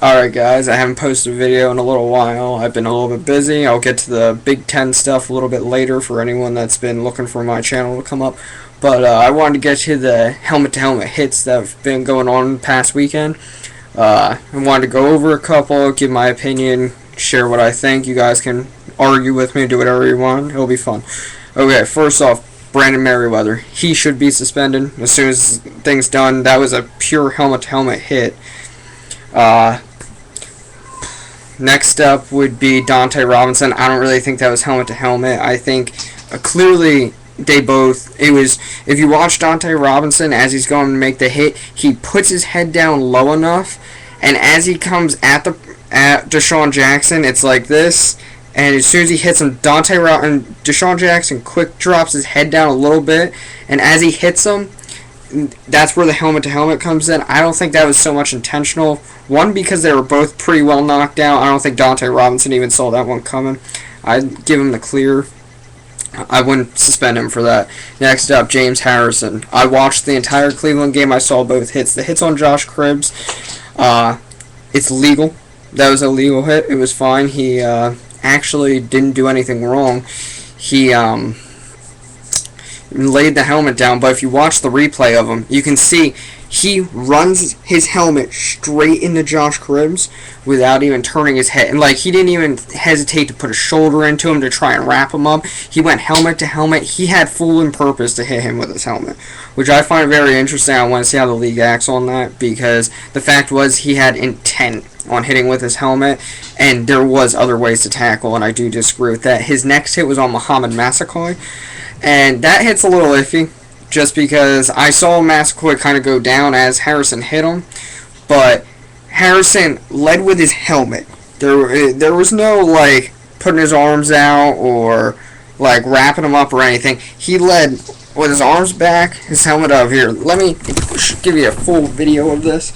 Alright guys, I haven't posted a video in a little while. I've been a little bit busy. I'll get to the Big Ten stuff a little bit later for anyone that's been looking for my channel to come up. But I wanted to get to the helmet-to-helmet hits that have been going on past weekend. I wanted to go over a couple, give my opinion, share what I think. You guys can argue with me, do whatever you want. It'll be fun. Okay, first off, Brandon Merriweather. He should be suspended as soon as things done. That was a pure helmet-to-helmet hit. Next up would be Dante Robinson. I don't really think that was helmet-to-helmet. I think clearly they both... if you watch Dante Robinson as he's going to make the hit, he puts his head down low enough, and as he comes at Deshaun Jackson, it's like this, and as soon as he hits him, Deshaun Jackson quick drops his head down a little bit, and as he hits him, that's where the helmet-to-helmet comes in. I don't think that was so much intentional. One, because they were both pretty well knocked out. I don't think Dante Robinson even saw that one coming. I'd give him the clear. I wouldn't suspend him for that. Next up, James Harrison. I watched the entire Cleveland game. I saw both hits. The hits on Josh Cribbs, it's legal. That was a legal hit. It was fine. He actually didn't do anything wrong. He laid the helmet down, but if you watch the replay of him, you can see he runs his helmet straight into Josh Cribbs without even turning his head. And he didn't even hesitate to put a shoulder into him to try and wrap him up. He went helmet to helmet. He had full and purpose to hit him with his helmet, which I find very interesting. I want to see how the league acts on that, because the fact was he had intent on hitting with his helmet, and there was other ways to tackle, and I do disagree with that. His next hit was on Muhammad Massaquoi, and that hit's a little iffy, just because I saw Massaquoi kind of go down as Harrison hit him, but Harrison led with his helmet. There was no, putting his arms out or, wrapping him up or anything. He led with his arms back, his helmet up. Here, let me give you a full video of this.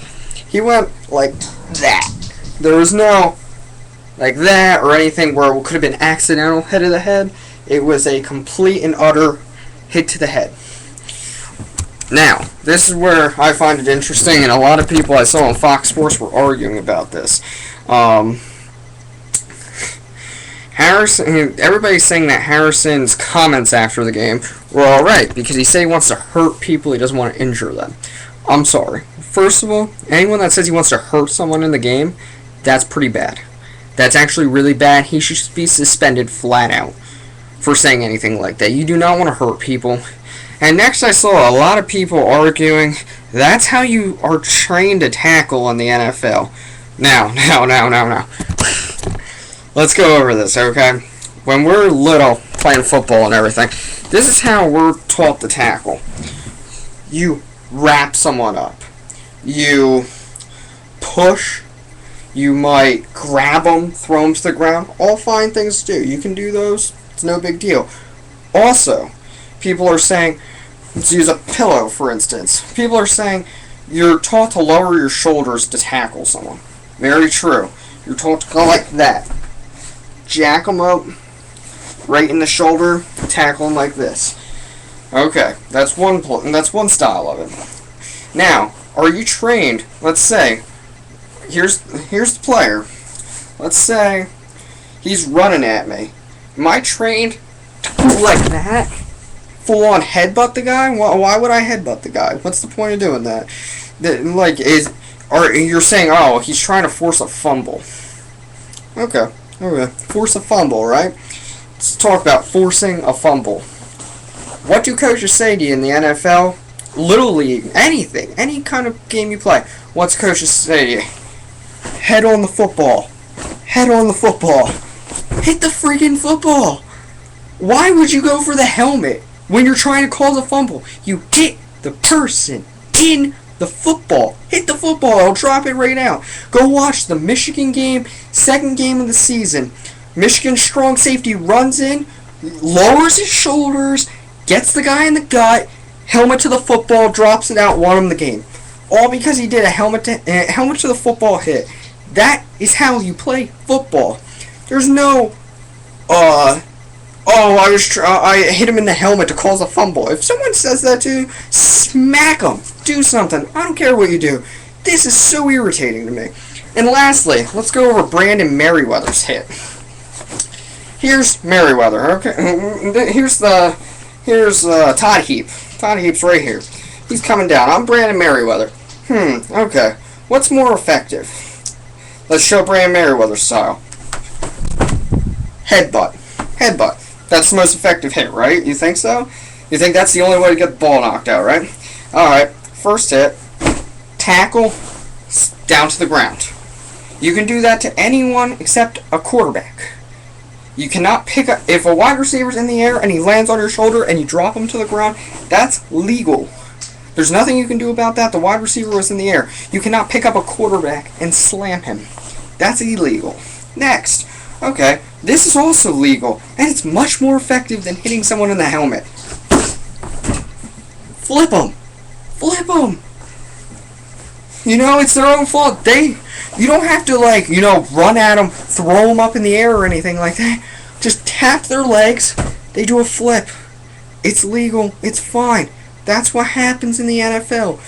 He went like that. There was no, that or anything where it could have been accidental hit to the head. It was a complete and utter hit to the head. Now, this is where I find it interesting, and a lot of people I saw on Fox Sports were arguing about this. Harrison, everybody's saying that Harrison's comments after the game were alright, because he said he wants to hurt people, he doesn't want to injure them. I'm sorry. First of all, anyone that says he wants to hurt someone in the game, that's pretty bad. That's actually really bad. He should be suspended flat out for saying anything like that. You do not want to hurt people. And next I saw a lot of people arguing that's how you are trained to tackle in the NFL. Now. Let's go over this, okay? When we're little, playing football and everything, this is how we're taught to tackle. You wrap someone up. You push. You might grab them, throw them to the ground. All fine things to do. You can do those. It's no big deal. Also, people are saying, let's use a pillow, for instance. People are saying you're taught to lower your shoulders to tackle someone. Very true. You're taught to go like that. Jack them up right in the shoulder, tackle them like this. Okay, that's one style of it. Now, are you trained? Let's say, here's the player. Let's say he's running at me. Am I trained to go like that? Full on headbutt the guy? Why would I headbutt the guy? What's the point of doing that? You're saying, oh, he's trying to force a fumble. Okay. Force a fumble, right? Let's talk about forcing a fumble. What do coaches say to you in the NFL? Little League, anything, any kind of game you play. What's coaches say to you? Head on the football. Head on the football. Hit the freaking football. Why would you go for the helmet when you're trying to cause a fumble? You hit the person in the football. Hit the football. I'll drop it right now. Go watch the Michigan game, second game of the season. Michigan's strong safety runs in, lowers his shoulders, gets the guy in the gut, helmet to the football, drops it out, won him the game. All because he did a helmet to the football hit. That is how you play football. There's no, I hit him in the helmet to cause a fumble. If someone says that to you, smack them. Do something. I don't care what you do. This is so irritating to me. And lastly, let's go over Brandon Merriweather's hit. Here's Merriweather. Okay, here's Todd Heap. Todd Heap's right here. He's coming down. I'm Brandon Merriweather. Okay. What's more effective? Let's show Brandon Merriweather's style. Headbutt. Headbutt. That's the most effective hit, right? You think so? You think that's the only way to get the ball knocked out, right? Alright. First hit. Tackle. Down to the ground. You can do that to anyone except a quarterback. You cannot pick up... If a wide receiver's in the air and he lands on your shoulder and you drop him to the ground, that's legal. There's nothing you can do about that. The wide receiver was in the air. You cannot pick up a quarterback and slam him. That's illegal. Next. Okay, this is also legal, and it's much more effective than hitting someone in the helmet. Flip them. Flip them. You know, it's their own fault. You don't have to, like, you know, run at them, throw them up in the air or anything like that. Just tap their legs. They do a flip. It's legal. It's fine. That's what happens in the NFL.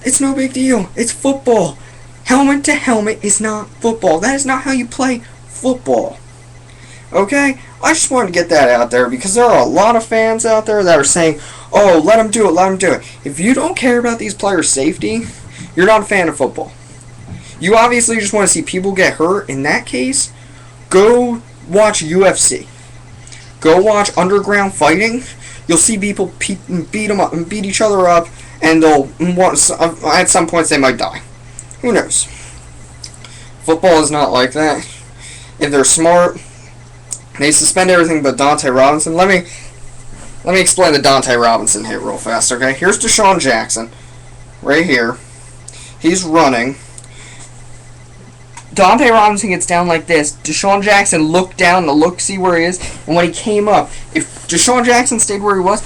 It's no big deal. It's football. Helmet to helmet is not football. That is not how you play football. Okay? I just wanted to get that out there because there are a lot of fans out there that are saying, oh, let them do it, let them do it. If you don't care about these players' safety, you're not a fan of football. You obviously just want to see people get hurt. In that case, go watch UFC. Go watch underground fighting. You'll see people beat them up and beat each other up, and at some points they might die. Who knows? Football is not like that. If they're smart, they suspend everything but Dante Robinson. Let me explain the Dante Robinson hit real fast, okay? Here's Deshaun Jackson, right here. He's running. Dante Robinson gets down like this. Deshaun Jackson looked down to see where he is, and when he came up, if Deshaun Jackson stayed where he was,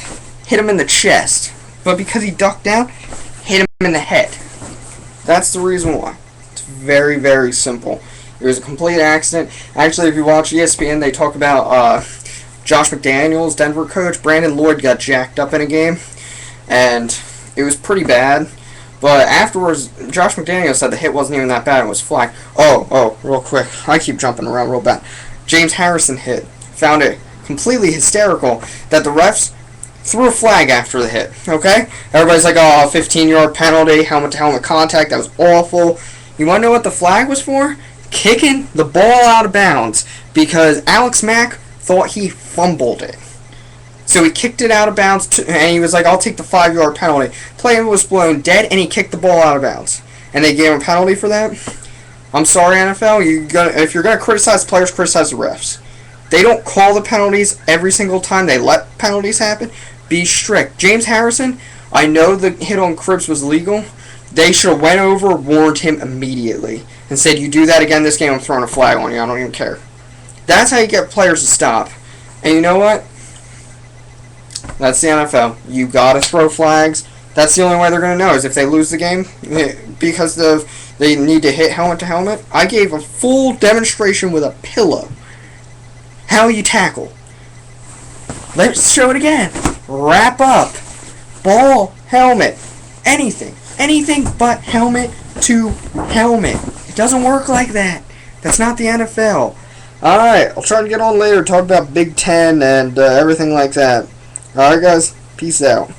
hit him in the chest. But because he ducked down, hit him in the head. That's the reason why. It's very, very simple. It was a complete accident. Actually, if you watch ESPN, they talk about Josh McDaniels, Denver coach. Brandon Lloyd got jacked up in a game, and it was pretty bad. But afterwards, Josh McDaniels said the hit wasn't even that bad. It was flag. Oh, real quick. I keep jumping around real bad. James Harrison hit. Found it completely hysterical that the refs threw a flag after the hit. Okay? Everybody's like, oh, 15-yard penalty, helmet-to-helmet contact. That was awful. You want to know what the flag was for? Kicking the ball out of bounds because Alex Mack thought he fumbled it. So he kicked it out of bounds, and he was like, I'll take the 5-yard penalty. Play was blown dead, and he kicked the ball out of bounds. And they gave him a penalty for that? I'm sorry, NFL. If you're going to criticize players, criticize the refs. They don't call the penalties every single time they let penalties happen. Be strict. James Harrison, I know the hit on Cribs was legal. They should have went over, warned him immediately, and said, you do that again this game, I'm throwing a flag on you. I don't even care. That's how you get players to stop. And you know what? That's the NFL. You gotta throw flags. That's the only way they're gonna know is if they lose the game because they need to hit helmet to helmet. I gave a full demonstration with a pillow. How you tackle. Let's show it again. Wrap up. Ball, helmet, anything. Anything but helmet to helmet. It doesn't work like that. That's not the NFL. Alright, I'll try to get on later, talk about Big Ten and everything like that. Alright guys, peace out.